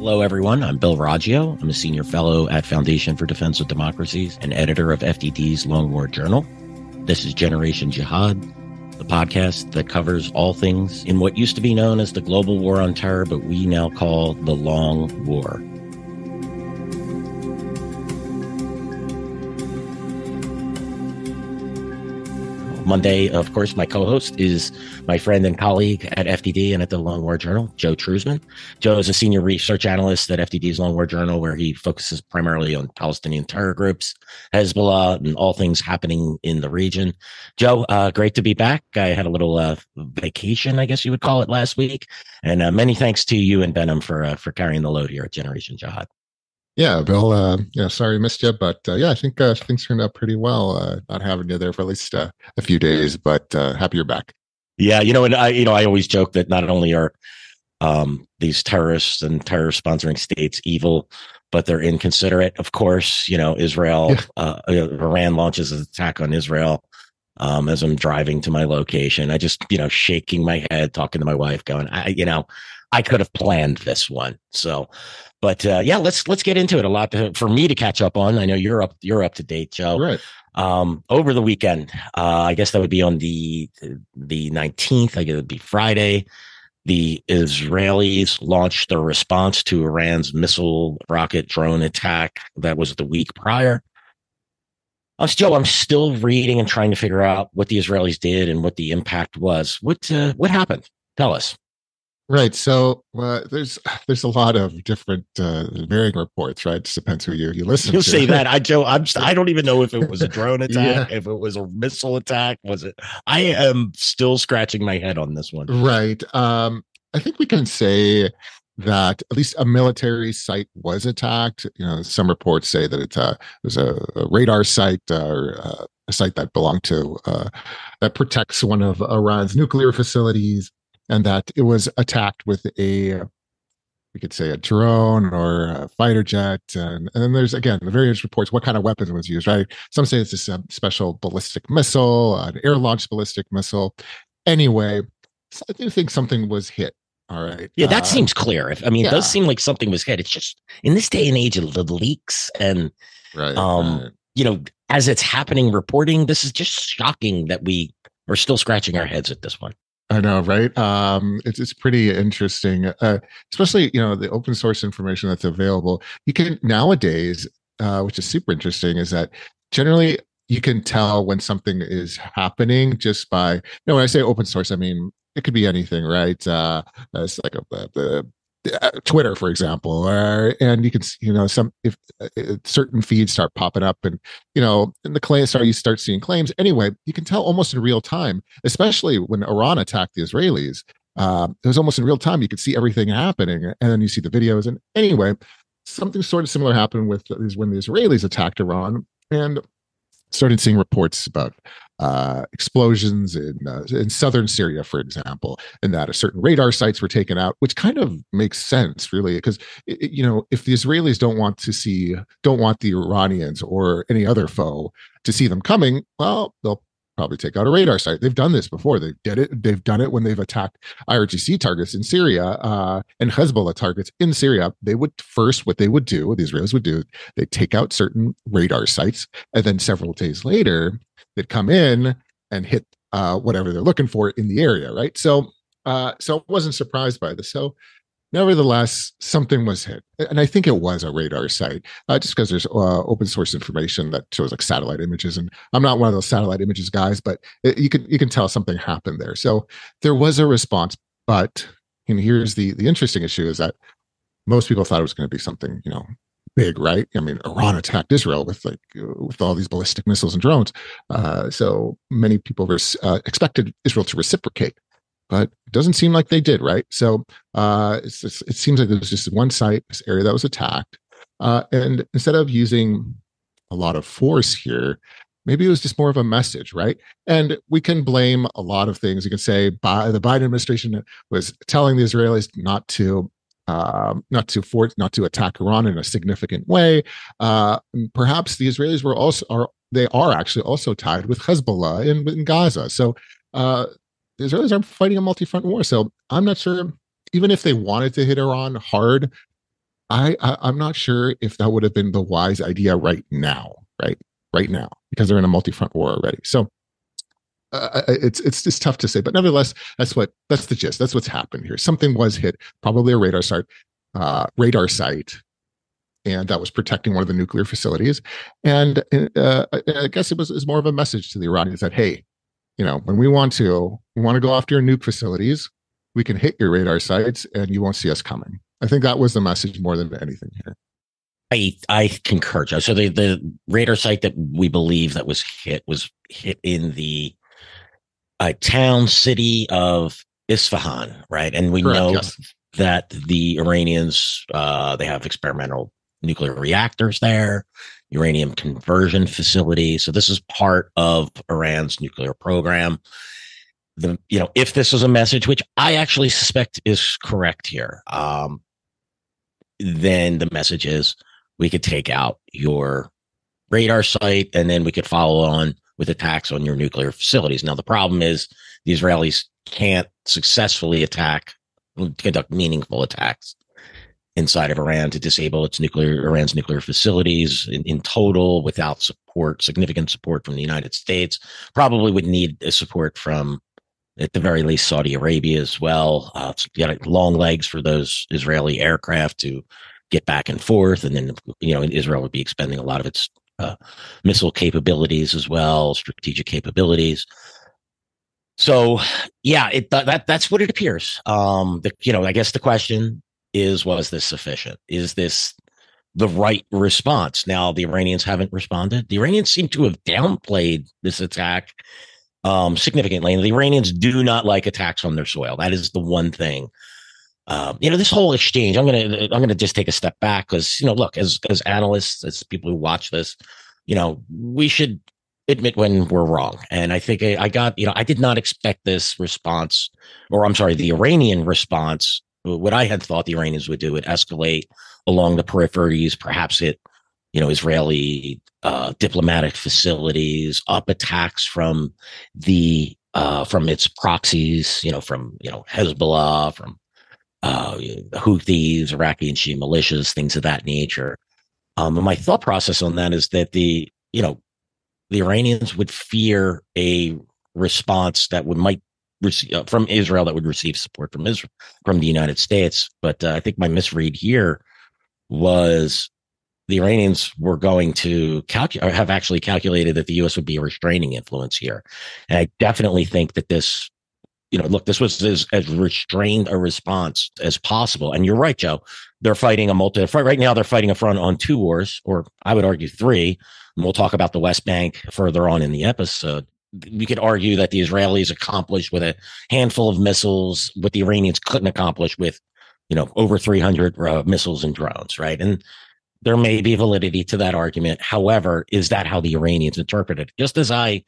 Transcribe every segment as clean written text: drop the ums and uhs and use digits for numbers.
Hello, everyone. I'm Bill Raggio. I'm a senior fellow at Foundation for Defense of Democracies and editor of FDD's Long War Journal. This is Generation Jihad, the podcast that covers all things in what used to be known as the global war on terror, but we now call the Long War. Monday, of course, my co-host is my friend and colleague at FDD and at the Long War Journal, Joe Truzman. Joe is a senior research analyst at FDD's Long War Journal, where he focuses primarily on Palestinian terror groups, Hezbollah, and all things happening in the region. Joe, great to be back. I had a little vacation, I guess you would call it, last week. And many thanks to you and Benham for carrying the load here at Generation Jihad. Yeah, Bill, sorry I missed you, but I think things turned out pretty well, not having you there for at least a few days, but happy you're back. Yeah, and I always joke that not only are these terrorists and terror sponsoring states evil, but they're inconsiderate. Of course, Israel, Iran launches an attack on Israel as I'm driving to my location. I just, shaking my head, talking to my wife, going, I could have planned this one. So, but let's get into it. A lot for me to catch up on. I know you're up to date, Joe. Right. Over the weekend, I guess that would be on the 19th. I guess it'd be Friday. The Israelis launched their response to Iran's missile rocket drone attack. That was the week prior. Joe, I'm still reading and trying to figure out what the Israelis did and what the impact was. What happened? Tell us. Right. So there's a lot of different varying reports, right? It just depends who you listen to. You'll say that. Joe, I don't even know if it was a drone attack, if it was a missile attack. Was it? I am still scratching my head on this one. Right. I think we can say that at least a military site was attacked. Some reports say that it was a radar site or a site that belonged to that protects one of Iran's nuclear facilities, and that it was attacked with we could say a drone or a fighter jet. And then there's, again, the various reports, what kind of weapon was used, right? Some say it's a special ballistic missile, an air-launched ballistic missile. Anyway, I do think something was hit. All right. Yeah, that seems clear. It does seem like something was hit. It's just in this day and age of the leaks and, as it's happening, reporting, this is just shocking that we are still scratching our heads at this one. I know, right? It's pretty interesting, especially, the open source information that's available. You can nowadays, which is super interesting, is that generally you can tell when something is happening just by, when I say open source, I mean, it could be anything, right? It's like Twitter, for example, and you can, if certain feeds start popping up, and in the claims you start seeing claims. Anyway, you can tell almost in real time, especially when Iran attacked the Israelis. It was almost in real time. You could see everything happening, and then you see the videos. And anyway, something sort of similar happened when the Israelis attacked Iran, and started seeing reports about explosions in southern Syria, for example, and that certain radar sites were taken out, which kind of makes sense, really, because if the Israelis don't want the Iranians or any other foe to see them coming, well, they'll probably take out a radar site. They've done this before. They've done it when they've attacked IRGC targets in Syria and Hezbollah targets in Syria. The Israelis would do, they'd take out certain radar sites, and then several days later, they'd come in and hit whatever they're looking for in the area, right? So I wasn't surprised by this. So nevertheless, something was hit. And I think it was a radar site, just because there's open source information that shows like satellite images. And I'm not one of those satellite images guys, but you can tell something happened there. So there was a response. But here's the interesting issue, is that most people thought it was going to be something, big, right? I mean, Iran attacked Israel with all these ballistic missiles and drones. So many people expected Israel to reciprocate. But it doesn't seem like they did, right? So it seems like there was just one site, this area that was attacked. And instead of using a lot of force here, maybe it was just more of a message, right? And we can blame a lot of things. You can say the Biden administration was telling the Israelis not to attack Iran in a significant way. Perhaps the Israelis are actually also tied with Hezbollah in Gaza. So the Israelis are fighting a multi-front war. So I'm not sure, even if they wanted to hit Iran hard, I'm not sure if that would have been the wise idea right now, right now, because they're in a multi-front war already. So it's just tough to say, but nevertheless, that's the gist. That's what's happened here. Something was hit, probably a radar site, and that was protecting one of the nuclear facilities. And I guess it was more of a message to the Iranians that, hey, when we want to go after your nuke facilities, we can hit your radar sites, and you won't see us coming. I think that was the message more than anything here. I concur, Joe. So the radar site that we believe that was hit in the town city of Isfahan, right? And we Correct, know yes. that the Iranians they have experimental nuclear reactors there, uranium conversion facilities. So this is part of Iran's nuclear program. If this was a message, which I actually suspect is correct here, then the message is we could take out your radar site and then we could follow on with attacks on your nuclear facilities. Now, the problem is the Israelis can't successfully conduct meaningful attacks inside of Iran to disable Iran's nuclear facilities in total without significant support from the United States. Probably would need support from, at the very least, Saudi Arabia as well. Got long legs for those Israeli aircraft to get back and forth. And then, Israel would be expending a lot of its missile capabilities as well, strategic capabilities. So, yeah, that's what it appears. I guess the question is, was this sufficient? Is this the right response? Now, the Iranians haven't responded. The Iranians seem to have downplayed this attack significantly. And the Iranians do not like attacks on their soil. That is the one thing. This whole exchange, I'm gonna just take a step back because, look, as analysts, as people who watch this, we should admit when we're wrong. And I think I did not expect this response, or I'm sorry, the Iranian response. What I had thought the Iranians would do would escalate along the peripheries, perhaps hit, Israeli diplomatic facilities, up attacks from its proxies, from Hezbollah, from Houthis, Iraqi and Shia militias, things of that nature. And my thought process on that is that the Iranians would fear a response that might receive from Israel, that would receive support from the United States. But I think my misread here was the Iranians were going to have actually calculated that the U.S. would be a restraining influence here. And I definitely think that this, this was as restrained a response as possible. And you're right, Joe. They're fighting right now. They're fighting a front on two wars, or I would argue three. And we'll talk about the West Bank further on in the episode. We could argue that the Israelis accomplished with a handful of missiles what the Iranians couldn't accomplish with, over 300 missiles and drones, right? And there may be validity to that argument. However, is that how the Iranians interpret it? Just as I,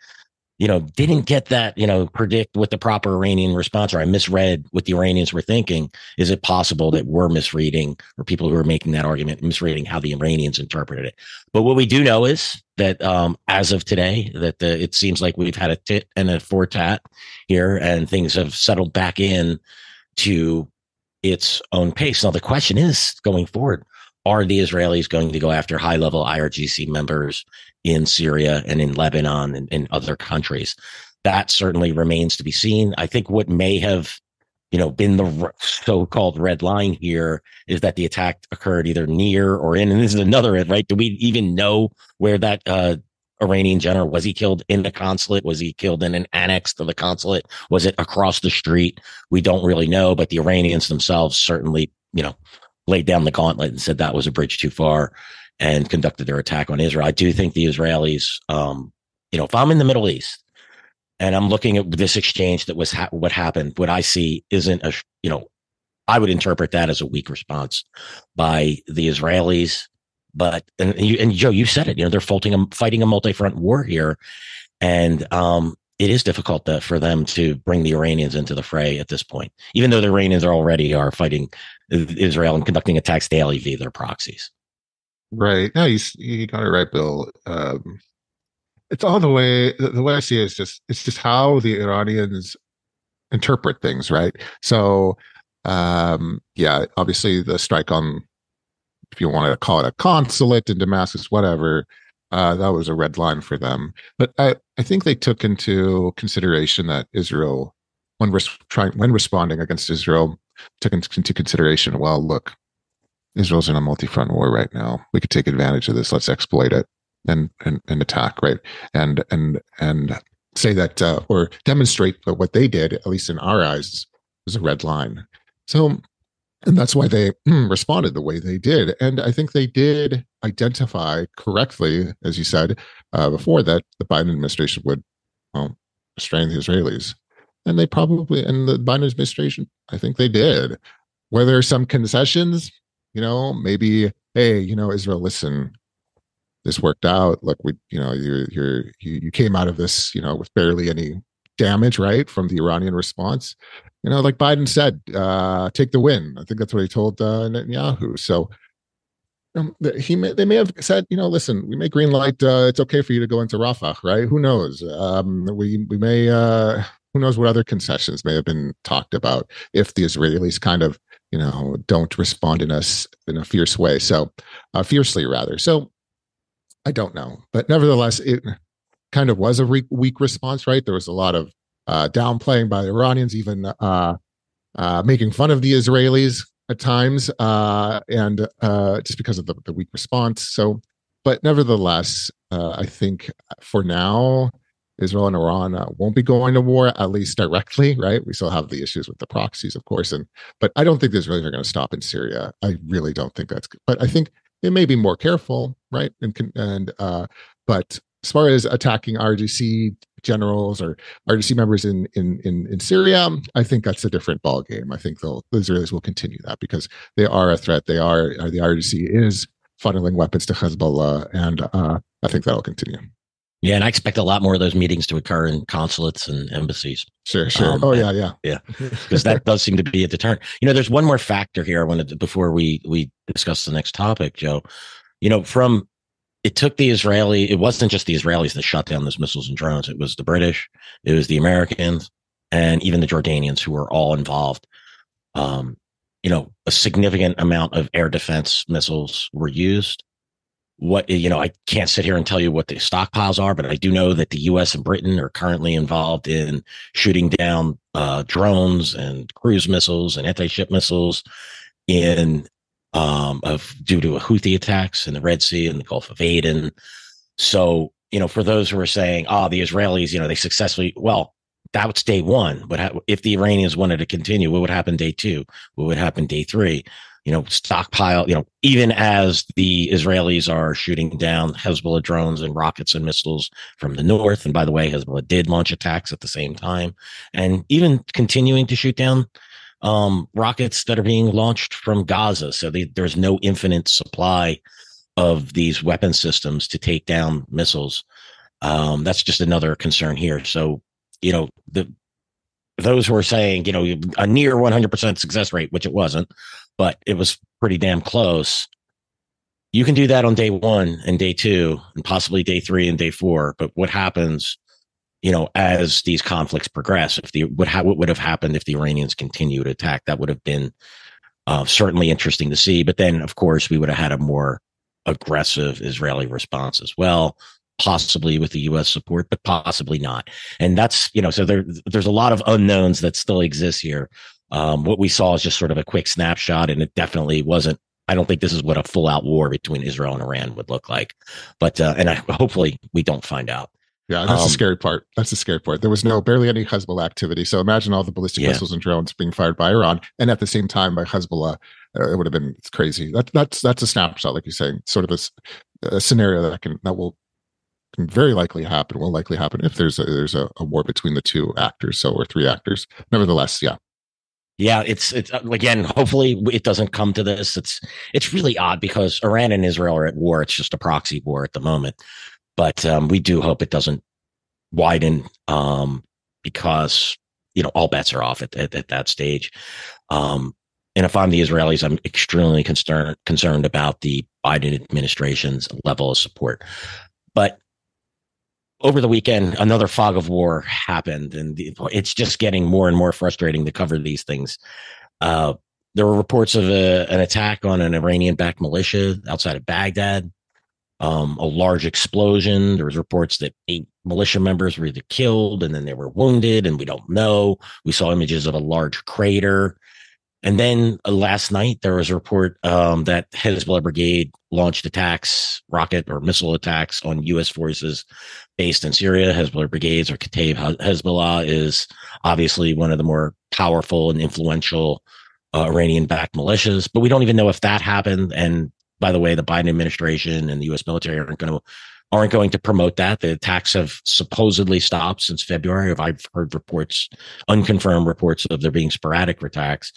didn't get that, predict what the proper Iranian response, or I misread what the Iranians were thinking. Is it possible that we're misreading, or people who are making that argument misreading how the Iranians interpreted it? But what we do know is that as of today, that it seems like we've had a tit and a for tat here, and things have settled back in to its own pace. Now, the question is, going forward, are the Israelis going to go after high-level IRGC members in Syria and in Lebanon and in other countries? That certainly remains to be seen. I think what may have, been the so-called red line here is that the attack occurred either near or in, and this is another, right? Do we even know where that Iranian general, was he killed in the consulate? Was he killed in an annex to the consulate? Was it across the street? We don't really know, but the Iranians themselves certainly, laid down the gauntlet and said that was a bridge too far and conducted their attack on Israel. I do think the Israelis, if I'm in the Middle East and I'm looking at this exchange that was what happened, what I see isn't I would interpret that as a weak response by the Israelis. But, and Joe, you said it, they're fighting a multi-front war here. And it is difficult for them to bring the Iranians into the fray at this point, even though the Iranians are fighting Israel and conducting attacks daily via their proxies. Right. No, you got it right, Bill. It's all the way I see it is it's just how the Iranians interpret things, right? So obviously the strike on if you wanted to call it a consulate in Damascus, whatever, that was a red line for them. But I think they took into consideration that Israel, when responding against Israel, took into consideration, well, look, Israel's in a multi-front war right now. We could take advantage of this. Let's exploit it and attack, right? And say that or demonstrate that what they did, at least in our eyes, was a red line. So, and that's why they responded the way they did. And I think they did identify correctly, as you said before, that the Biden administration would, well, restrain the Israelis. And they probably, and the Biden administration, I think they did. Were there some concessions? Maybe, hey, Israel, listen, this worked out. Look, you came out of this, with barely any damage, right, from the Iranian response. Like Biden said, take the win. I think that's what he told Netanyahu. So they may have said, listen, we may green light. It's okay for you to go into Rafah, right? Who knows? We may. Who knows what other concessions may have been talked about if the Israelis kind of, don't respond in a fierce way. So fiercely rather. So I don't know, but nevertheless, it kind of was a weak response, right? There was a lot of downplaying by the Iranians, even making fun of the Israelis at times, and just because of the weak response. So, but nevertheless, I think for now, Israel and Iran won't be going to war, at least directly, right? We still have the issues with the proxies, of course, but I don't think the Israelis are going to stop in Syria. I really don't think that's good. But I think they may be more careful, right? But as far as attacking RGC generals or RGC members in Syria, I think that's a different ballgame. I think the Israelis will continue that because they are a threat. The RGC is funneling weapons to Hezbollah, and I think that'll continue. Yeah, and I expect a lot more of those meetings to occur in consulates and embassies. Sure. Yeah. Because that does seem to be a deterrent. There's one more factor here. I wanted before we discuss the next topic, Joe. It took the Israeli. It wasn't just the Israelis that shot down those missiles and drones. It was the British, it was the Americans, and even the Jordanians who were all involved. A significant amount of air defense missiles were used. I can't sit here and tell you what the stockpiles are, but I do know that the U.S. and Britain are currently involved in shooting down drones and cruise missiles and anti-ship missiles due to a Houthi attacks in the Red Sea and the Gulf of Aden. So, for those who are saying, the Israelis, they successfully, well, that was day one. But if the Iranians wanted to continue, what would happen day two? What would happen day three? Stockpile, even as the Israelis are shooting down Hezbollah drones and rockets and missiles from the north. And by the way, Hezbollah did launch attacks at the same time, and even continuing to shoot down rockets that are being launched from Gaza. So there's no infinite supply of these weapon systems to take down missiles. That's just another concern here. So, those who are saying, a near 100% success rate, which it wasn't, but it was pretty damn close. You can do that on day one and day two and possibly day three and day four. But what happens, as these conflicts progress, what would have happened if the Iranians continued to attack? That would have been certainly interesting to see. But then, of course, we would have had a more aggressive Israeli response as well, possibly with the U.S. support, but possibly not. And that's, so there's a lot of unknowns that still exist here. What we saw is just sort of a quick snapshot, and it definitely wasn't. I don't think this is what a full-out war between Israel and Iran would look like. But hopefully we don't find out. Yeah, that's the scary part. That's the scary part. There was barely any Hezbollah activity. So imagine all the ballistic missiles and drones being fired by Iran, and at the same time by Hezbollah. It would have been crazy. That's a snapshot, like you're saying, sort of a scenario that can very likely happen. Will likely happen if there's a war between the two actors, or three actors. Nevertheless, yeah. Yeah, it's again, hopefully it doesn't come to this. It's really odd because Iran and Israel are at war. It's just a proxy war at the moment. But we do hope it doesn't widen because, all bets are off at that stage. And if I'm the Israelis, I'm extremely concerned about the Biden administration's level of support. But over the weekend, another fog of war happened, and it's just getting more and more frustrating to cover these things. There were reports of an attack on an Iranian-backed militia outside of Baghdad. A large explosion. There was reports that 8 militia members were either killed and then they were wounded, and we don't know. We saw images of a large crater. And then last night, there was a report that Hezbollah Brigade launched attacks, rocket or missile attacks on U.S. forces based in Syria. Hezbollah Brigades, or Kataib Hezbollah, is obviously one of the more powerful and influential Iranian-backed militias. But we don't even know if that happened. And by the way, the Biden administration and the U.S. military aren't going to promote that. The attacks have supposedly stopped since February. I've heard reports, unconfirmed reports, of there being sporadic attacks,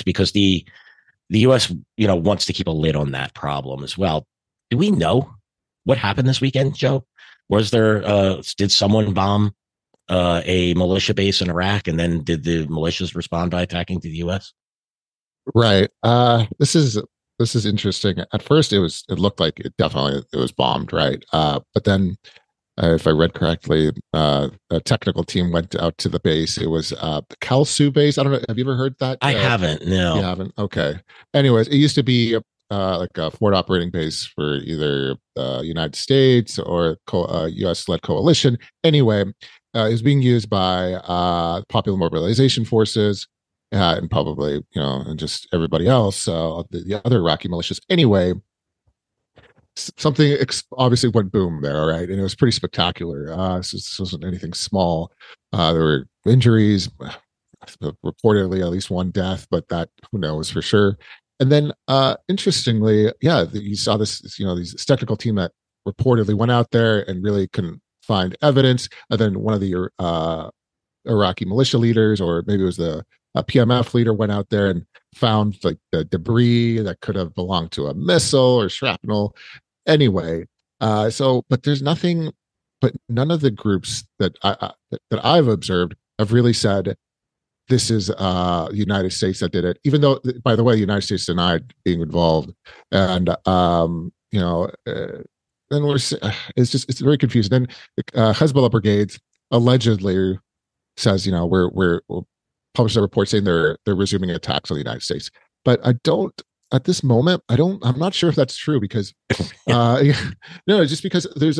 because the U.S. wants to keep a lid on that problem as well. Do we know what happened this weekend, Joe? Was there did someone bomb a militia base in Iraq, and then did the militias respond by attacking to the U.S.? Right. This is interesting. At first, it looked like it was bombed, right? But then, if I read correctly, a technical team went out to the base. It was the Kalsu base. I don't know. Have you ever heard that? I haven't. No, you haven't. Okay. Anyways, it used to be like a forward operating base for either the United States or U.S.-led coalition. Anyway, it was being used by Popular Mobilization Forces. And probably, and just everybody else, the other Iraqi militias. Anyway, something obviously went boom there, right? And it was pretty spectacular. So this wasn't anything small. There were injuries, reportedly at least one death, but that, who knows for sure. And then, interestingly, you saw this technical team that reportedly went out there and really couldn't find evidence. And then one of the Iraqi militia leaders, or maybe it was a PMF leader, went out there and found like the debris that could have belonged to a missile or shrapnel. Anyway, but there's nothing, but none of the groups that I've observed have really said this is the United States that did it. Even though, by the way, the United States denied being involved, and then it's very confusing. Then Hezbollah Brigades allegedly says, we're published a report saying they're resuming attacks on the United States. But at this moment, I'm not sure if that's true, because just because there's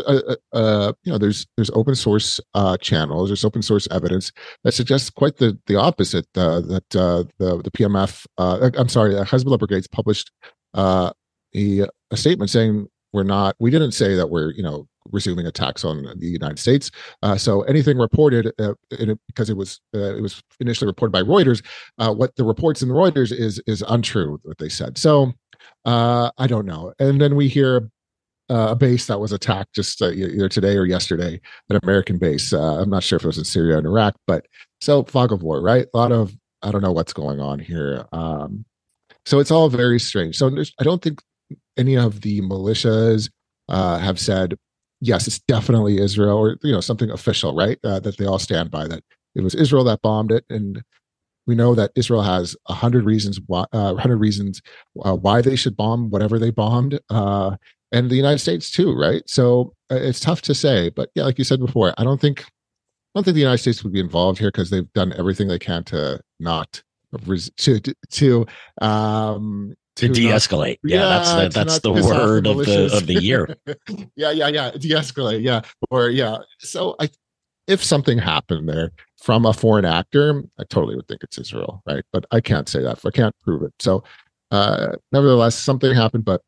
there's open source channels, there's open source evidence that suggests quite the opposite, that the PMF, Hezbollah Brigades published a statement saying we didn't say that we're resuming attacks on the United States. So anything reported, because it was initially reported by Reuters, what the reports in the Reuters is untrue, what they said. So I don't know. And then we hear a base that was attacked just either today or yesterday, an American base. I'm not sure if it was in Syria and Iraq, but so fog of war, right? A lot of, I don't know what's going on here. So it's all very strange. So I don't think any of the militias have said, yes, it's definitely Israel, or something official, right? That they all stand by, that it was Israel that bombed it, and we know that Israel has 100 reasons why they should bomb whatever they bombed, and the United States too, right? So it's tough to say, but yeah, like you said before, I don't think the United States would be involved here, because they've done everything they can to not to de-escalate. That's the word of the year. De-escalate. So if something happened there from a foreign actor, I totally would think it's Israel, right? But I can't say that. I can't prove it. So nevertheless, something happened, but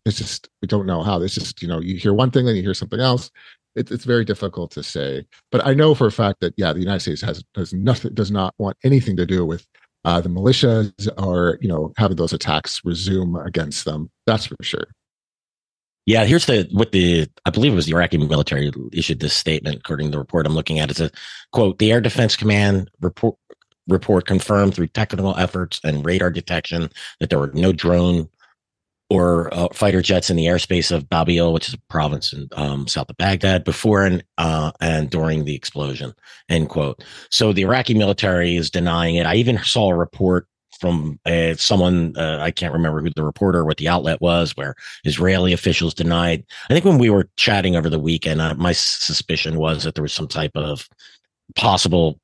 it's just, we don't know how. It's just, you hear one thing, then you hear something else. It's very difficult to say. But I know for a fact that, the United States does not want anything to do with the militias, or having those attacks resume against them. That's for sure. Yeah, here's I believe it was the Iraqi military issued this statement. According to the report I'm looking at, it's a quote: "The Air Defense Command report confirmed through technical efforts and radar detection that there were no drone or fighter jets in the airspace of Babil, which is a province in south of Baghdad, before and during the explosion," end quote. So the Iraqi military is denying it. I even saw a report from someone, I can't remember who the reporter, what the outlet was, where Israeli officials denied. I think when we were chatting over the weekend, my suspicion was that there was some type of possible,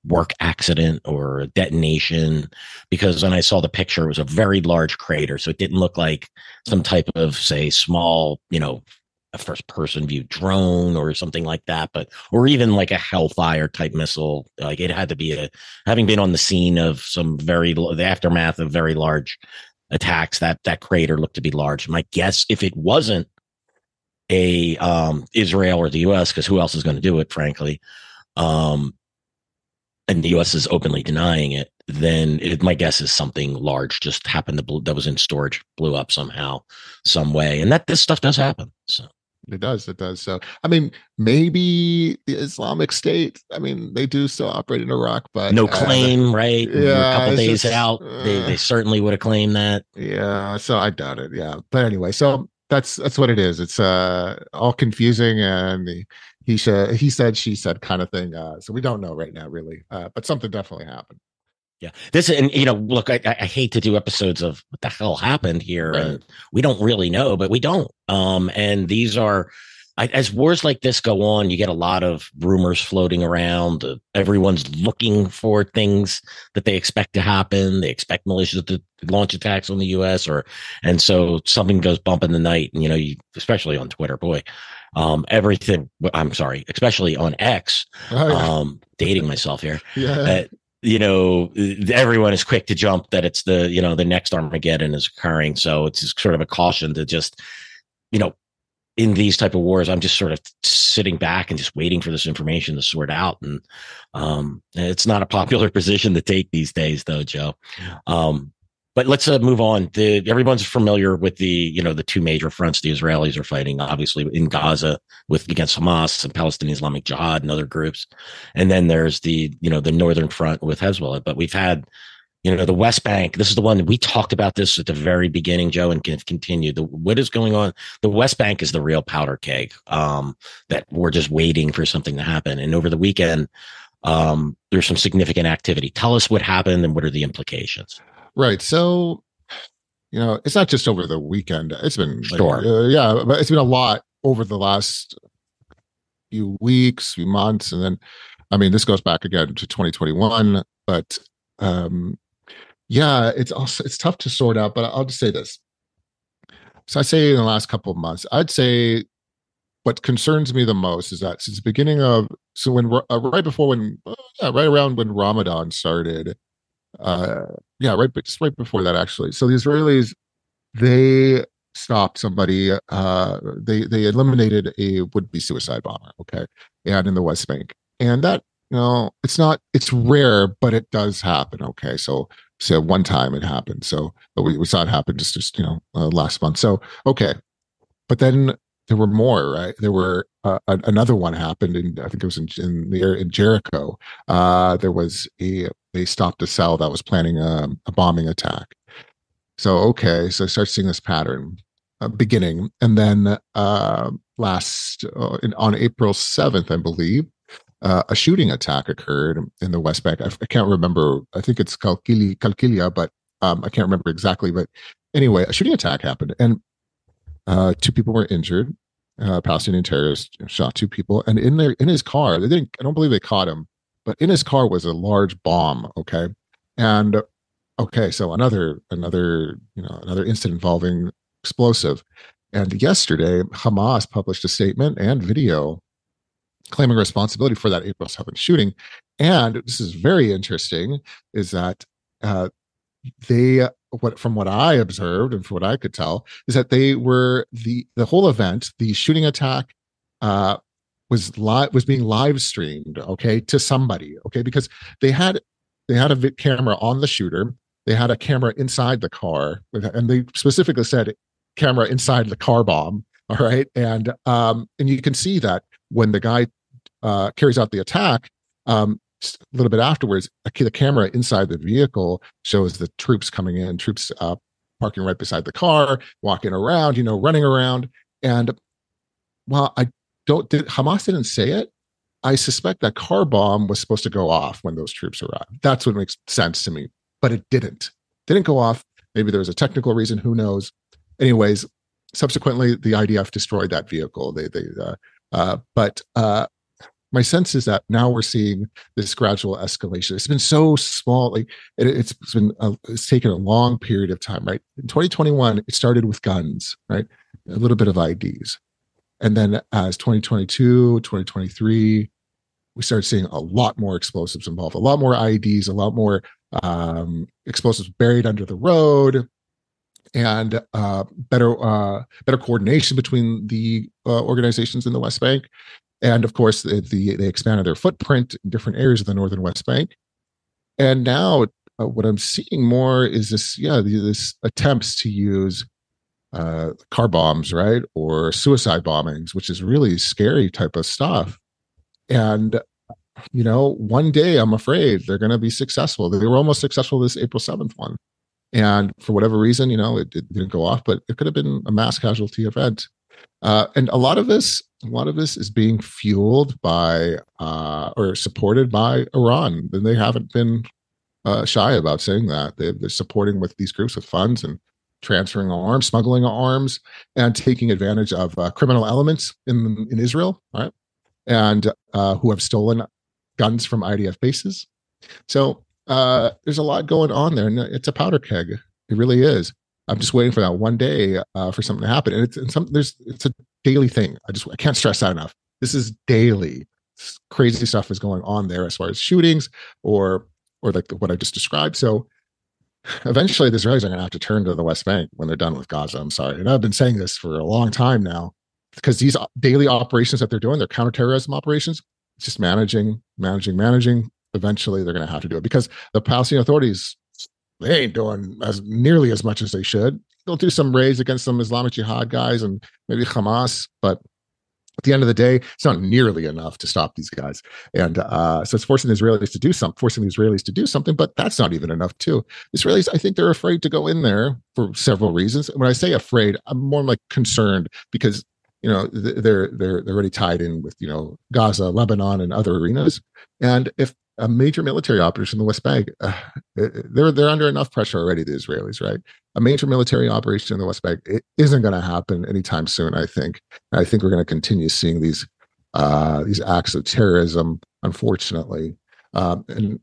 work accident or detonation, because when I saw the picture, it was a very large crater. So it didn't look like some type of, say, small, a first person view drone or something like that, or even like a Hellfire type missile. Like it had to be having been on the scene of the aftermath of very large attacks, that crater looked to be large. My guess, if it wasn't a Israel or the US, because who else is going to do it, frankly, um, and the U.S. is openly denying it, then my guess is something large just happened that was in storage, blew up somehow, some way, and that this stuff does happen. So it does. So, I mean, maybe the Islamic State. I mean, they do still operate in Iraq, but no claim, right? We're a couple days out. They certainly would have claimed that. Yeah. So I doubt it. Yeah. But anyway, so that's what it is. It's all confusing, and he said, she said kind of thing. So we don't know right now, really. But something definitely happened. Yeah. Look, I hate to do episodes of what the hell happened here. Right. And we don't really know, but we don't. And these are, as wars like this go on, you get a lot of rumors floating around. Everyone's looking for things that they expect to happen. They expect militias to launch attacks on the U.S. and so something goes bump in the night. And, especially on Twitter, boy, everything, I'm sorry, especially on X, dating myself here. Yeah. Everyone is quick to jump that it's the next Armageddon is occurring. So it's just sort of a caution to just, in these type of wars, I'm just sort of sitting back and just waiting for this information to sort out. And it's not a popular position to take these days, though, Joe. But let's move on. Everyone's familiar with the two major fronts the Israelis are fighting, obviously in Gaza against Hamas and Palestinian Islamic Jihad and other groups. And then there's the northern front with Hezbollah. But we've had, the West Bank. This is the one that we talked about this at the very beginning, Joe, and can continue. What is going on? The West Bank is the real powder keg that we're just waiting for something to happen. And over the weekend, there's some significant activity. Tell us what happened and what are the implications. Right. So, it's not just over the weekend. It's been sure. But it's been a lot over the last few weeks, few months. And then, I mean, this goes back again to 2021, but it's tough to sort out, but I'll just say this. So I'd say in the last couple of months, I'd say what concerns me the most is that since the beginning of, so when, right around when Ramadan started, right before that, actually. So the Israelis, they stopped somebody, they eliminated a would-be suicide bomber, okay, and in the West Bank. And that, it's rare, but it does happen, okay? So one time it happened. So we saw it happen just last month. So, okay. But then there were more, right? There were another one happened I think it was in Jericho. There was they stopped a cell that was planning a bombing attack. So, okay. So I start seeing this pattern beginning. And then on April 7th, I believe, a shooting attack occurred in the West Bank. I can't remember. I think it's Kalkilia, but I can't remember exactly. But anyway, a shooting attack happened, and 2 people were injured. Palestinian terrorists shot 2 people, and in his car, I don't believe they caught him, but in his car was a large bomb. Okay, and okay, so another incident involving explosive. And yesterday, Hamas published a statement and video claiming responsibility for that April 7th shooting. And this is very interesting, is that from what I observed and from what I could tell, is that they were the whole event, the shooting attack, was being live streamed, okay, to somebody, okay, because they had a camera on the shooter, they had a camera inside the car, and they specifically said camera inside the car bomb, all right, and you can see that when the guy carries out the attack, a little bit afterwards, the camera inside the vehicle shows the troops coming in, troops parking right beside the car, walking around, running around. And while Hamas didn't say it, I suspect that car bomb was supposed to go off when those troops arrived. That's what makes sense to me. But it didn't go off. Maybe there was a technical reason, who knows. Anyways, subsequently, the IDF destroyed that vehicle. my sense is that now we're seeing this gradual escalation. It's been so small, like it's taken a long period of time, right? In 2021, it started with guns, right? A little bit of IDs. And then as 2022, 2023, we started seeing a lot more explosives involved, a lot more IEDs, a lot more explosives buried under the road, and better coordination between the organizations in the West Bank. And of course, they expanded their footprint in different areas of the northern West Bank. And now what I'm seeing more is this attempts to use car bombs, right? Or suicide bombings, which is really scary type of stuff. And, one day I'm afraid they're going to be successful. They were almost successful this April 7th one. And for whatever reason, it didn't go off, but it could have been a mass casualty event. And a lot of this is being fueled by or supported by Iran. And they haven't been shy about saying that. They're supporting with these groups with funds and transferring arms, smuggling arms, and taking advantage of criminal elements in Israel, right? And who have stolen guns from IDF bases. So there's a lot going on there, and it's a powder keg. It really is. I'm just waiting for that one day for something to happen, and it's a daily thing. I can't stress that enough. This is daily. Crazy stuff is going on there as far as shootings or like what I just described. So eventually, the Israelis are going to have to turn to the West Bank when they're done with Gaza. I'm sorry, and I've been saying this for a long time now, because these daily operations that they're doing, they're counterterrorism operations. It's just managing. Eventually, they're going to have to do it because the Palestinian authorities, they ain't doing nearly as much as they should. They'll do some raids against some Islamic Jihad guys and maybe Hamas, but at the end of the day, it's not nearly enough to stop these guys. And so it's forcing the Israelis to do something, but that's not even enough too. Israelis, I think they're afraid to go in there for several reasons. When I say afraid, I'm more like concerned because they're already tied in with Gaza, Lebanon, and other arenas. And if a major military operation in the West Bank, they're under enough pressure already, the Israelis, right? A major military operation in the West Bank, it isn't going to happen anytime soon, I think. I think we're going to continue seeing these acts of terrorism, unfortunately. And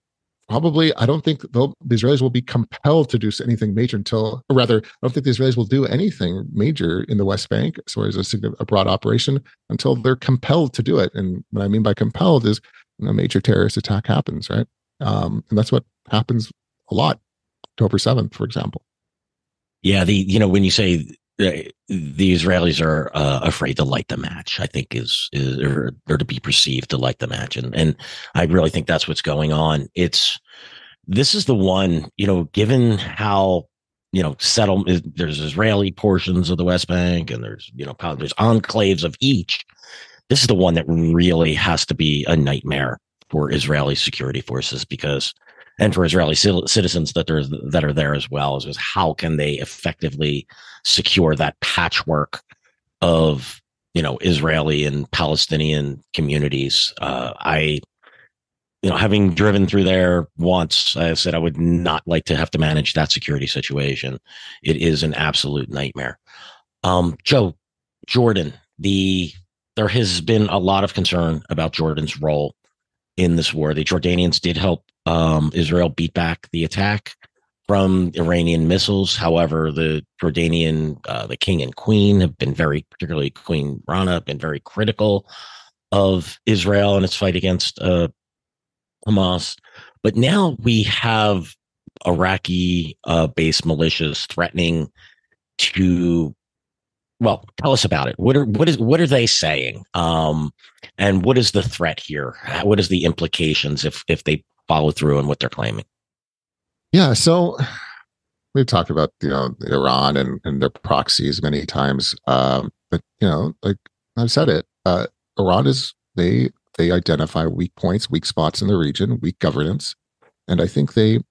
probably, I don't think the Israelis will be compelled to do anything major I don't think the Israelis will do anything major in the West Bank as far as a broad operation until they're compelled to do it. And what I mean by compelled is a major terrorist attack happens, right? And that's what happens a lot. October 7th, for example. Yeah, when you say the Israelis are afraid to light the match, I think is or to be perceived to light the match, and I really think that's what's going on. This is the one, given how settled there's Israeli portions of the West Bank, and there's enclaves of each. This is the one that really has to be a nightmare for Israeli security forces and for Israeli citizens that are there as well, is how can they effectively secure that patchwork of Israeli and Palestinian communities. Having driven through there once, I said I would not like to have to manage that security situation. It is an absolute nightmare. Joe, Jordan, there has been a lot of concern about Jordan's role in this war. The Jordanians did help Israel beat back the attack from Iranian missiles. However, the Jordanian, the king and queen have been particularly Queen Rana, have been very critical of Israel and its fight against Hamas. But now we have Iraqi-based militias threatening to. Well, tell us about it. What are they saying? And what is the threat here? What is the implications if they follow through on what they're claiming? Yeah, so we've talked about Iran and their proxies many times, but like I've said it, Iran they identify weak points, weak spots in the region, weak governance, and I think they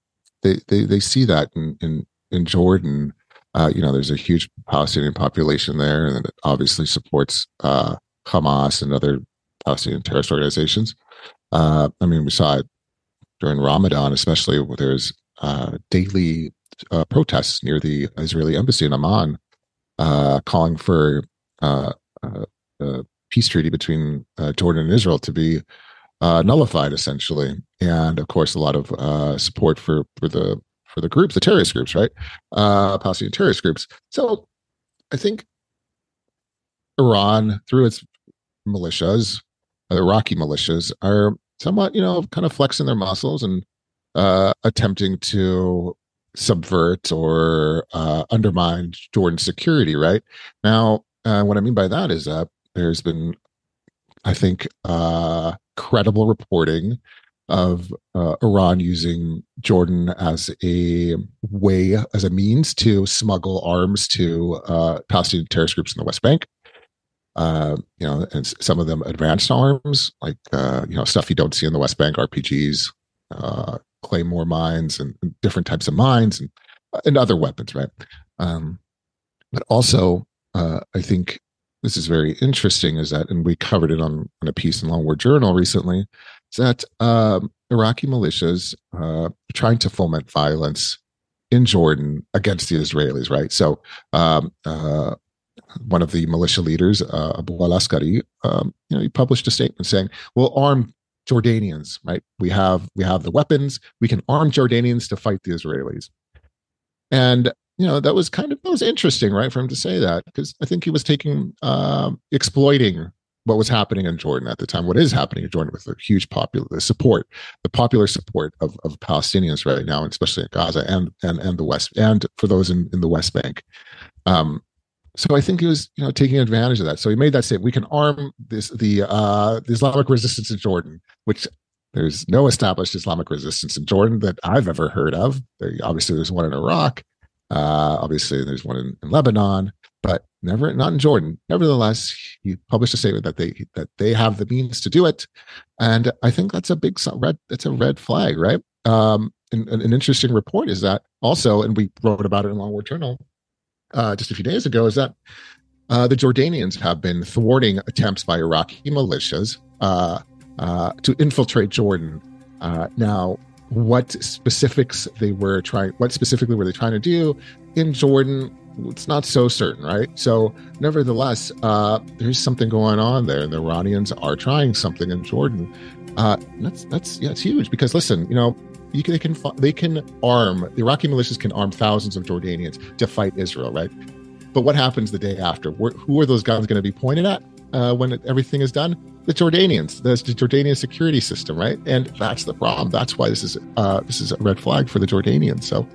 see that in Jordan. There's a huge Palestinian population there, and it obviously supports Hamas and other Palestinian terrorist organizations. We saw it during Ramadan, especially where there's daily protests near the Israeli embassy in Amman, calling for a peace treaty between Jordan and Israel to be nullified essentially, and of course a lot of support for the groups, the terrorist groups, right? Palestinian terrorist groups. So I think Iran, through its militias, Iraqi militias, are somewhat, kind of flexing their muscles and attempting to subvert or undermine Jordan's security. Right now, what I mean by that is that there's been, I think, credible reporting of Iran using Jordan as a means to smuggle arms to Palestinian terrorist groups in the West Bank. And some of them advanced arms, like stuff you don't see in the West Bank, RPGs, claymore mines, and different types of mines, and other weapons, right? But also, I think this is very interesting, is that, and we covered it on a piece in Long War Journal recently, is that Iraqi militias are trying to foment violence in Jordan against the Israelis, right? So one of the militia leaders, Abu al-Askari, he published a statement saying, "We'll arm Jordanians, right? We have the weapons. We can arm Jordanians to fight the Israelis." And that was interesting, right, for him to say that, because I think he was exploiting what was happening in Jordan at the time, what is happening in Jordan with the huge popular support of Palestinians right now, especially in Gaza and the West, and for those in the West Bank. So I think he was, taking advantage of that. So he made that statement: we can arm the Islamic resistance in Jordan, which there's no established Islamic resistance in Jordan that I've ever heard of. Obviously, there's one in Iraq. Obviously, there's one in Lebanon, but not in Jordan. Nevertheless, he published a statement that they have the means to do it, and I think that's a red flag, right? And an interesting report is that also, and we wrote about it in Long War Journal just a few days ago, is that the Jordanians have been thwarting attempts by Iraqi militias to infiltrate Jordan. Now, what specifically were they trying to do in Jordan? It's not so certain, right? So, nevertheless, there's something going on there, and the Iranians are trying something in Jordan. It's huge, because listen, the Iraqi militias can arm thousands of Jordanians to fight Israel, right? But what happens the day after? Who are those guns going to be pointed at when everything is done? The Jordanians, the Jordanian security system, right? And that's the problem. That's why this is a red flag for the Jordanians. So,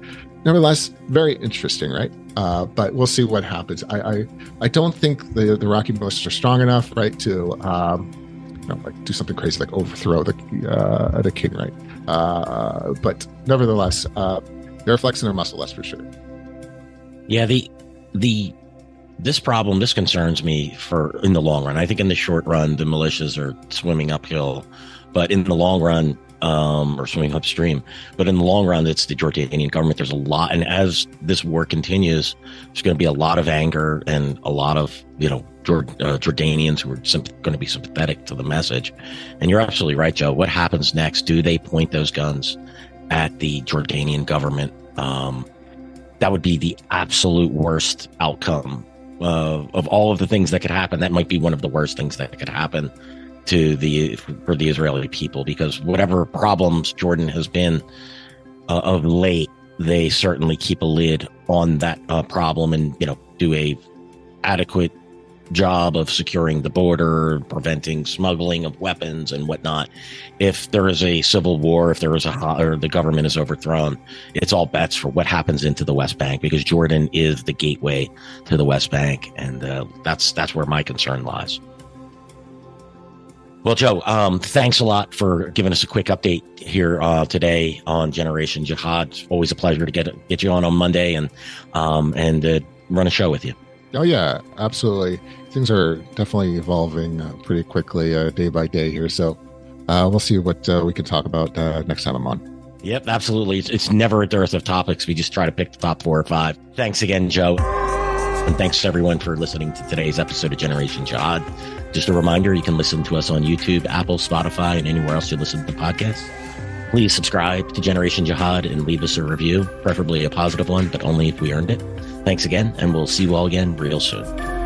nevertheless, very interesting, right? But we'll see what happens. I don't think the Iraqi militias are strong enough, right, to do something crazy like overthrow the king, right? But nevertheless, they're flexing their muscle, that's for sure. Yeah, this concerns me in the long run. I think in the short run, the militias are swimming uphill, but in the long run, or swimming upstream. But in the long run, it's the Jordanian government. There's a lot, and as this war continues, there's going to be a lot of anger and a lot of Jordanians who are going to be sympathetic to the message. And you're absolutely right, Joe. What happens next? Do they point those guns at the Jordanian government? That would be the absolute worst outcome of all of the things that could happen. That might be one of the worst things that could happen for the Israeli people, because whatever problems Jordan has been of late, they certainly keep a lid on that problem and do a adequate job of securing the border, preventing smuggling of weapons and whatnot. If there is a civil war, or the government is overthrown, it's all bets for what happens into the West Bank, because Jordan is the gateway to the West Bank, and that's where my concern lies. Well, Joe, thanks a lot for giving us a quick update here today on Generation Jihad. It's always a pleasure to get you on Monday and run a show with you. Oh, yeah, absolutely. Things are definitely evolving pretty quickly day by day here. So we'll see what we can talk about next time I'm on. Yep, absolutely. It's never a dearth of topics. We just try to pick the top 4 or 5. Thanks again, Joe. And thanks to everyone for listening to today's episode of Generation Jihad. Just a reminder, you can listen to us on YouTube, Apple, Spotify, and anywhere else you listen to podcasts. Please subscribe to Generation Jihad and leave us a review, preferably a positive one, but only if we earned it. Thanks again, and we'll see you all again real soon.